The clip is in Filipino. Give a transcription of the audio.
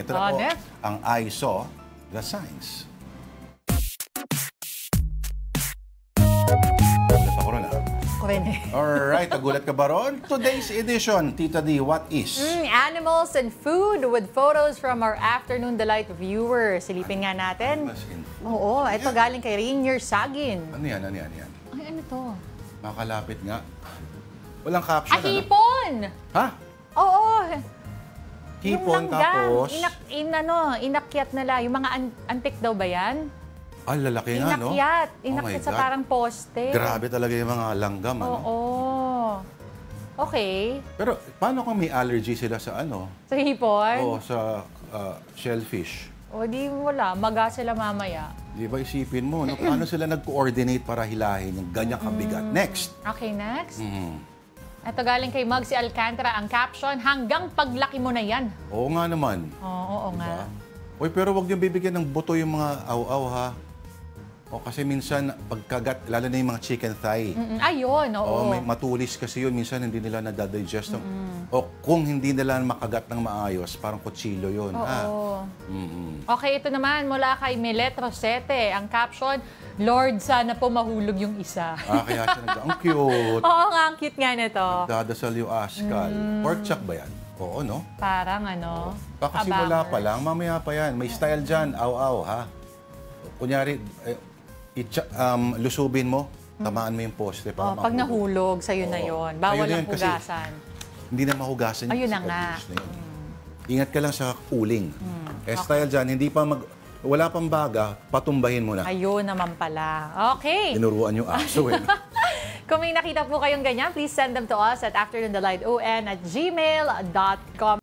Ito na po next. ang I saw the signs. Nagulat ako ron, Ako rin eh. Alright, nagulat ka ba ron? Today's edition, Tita D, what is? Animals and food with photos from our Afternoon Delight viewers. Silipin nga natin. Animals and food? Oo, ito galing kay Rainier Sagin. Ano yan? Ay, ano to? Makalapit nga. Walang caption, Ah, hipon! Ha? Oo. Hipon, Yung langgam, tapos... inakyat nila. Yung mga antik daw ba yan? Ah, lalaki nga, no? Inakyat. Oh my Inakyat sa God. parang poste. Grabe talaga yung mga langgam, ano? Oo. Okay. Pero paano kung may allergy sila sa ano? Sa hipon? O sa shellfish? O di wala. Maga sila mamaya. Di ba isipin mo, no? Paano sila nag-coordinate para hilahin yung ganyang kabigat? Next! Okay, next. Mhm. Ito galing kay Muggsy Alcantara. Ang caption, hanggang paglaki mo na yan. Oo nga naman. Oo Diba? nga. Uy, pero wag niyo bibigyan ng buto yung mga aw-aw, ha? O kasi minsan, pagkagat, lalo na yung mga chicken thigh. Ayun, oo. May matulis kasi yun. Minsan hindi nila nadadigest. O kung hindi nila makagat ng maayos, parang kutsilyo yun. Ha? Oo. Mm-mm. Okay, ito naman mula kay Milet Rosete. Ang caption, Lord, sana po mahulog yung isa. Kaya siya ang cute. Oo nga, ang cute nga nito. Dadasal yung askal. Pork chop ba yan? Oo, no? Parang ano, Baka simula pa lang, mamaya pa yan. May style dyan, aw-aw, ha? Kunyari, lusubin mo, tamaan mo yung poste para pag nahulog, sa'yo na yon. Bawal Ayun ang kasi hugasan. Hindi na mahugasan yung Ayun na nga. sigarilyas na yun. Ingat ka lang sa uling. Style dyan, hindi pa wala pang baga, patumbahin mo na. Ayun naman pala. Okay. Tinuruan yung aso, eh. Kung may nakita po kayong ganyan, please send them to us at afternoondelighton@gmail.com.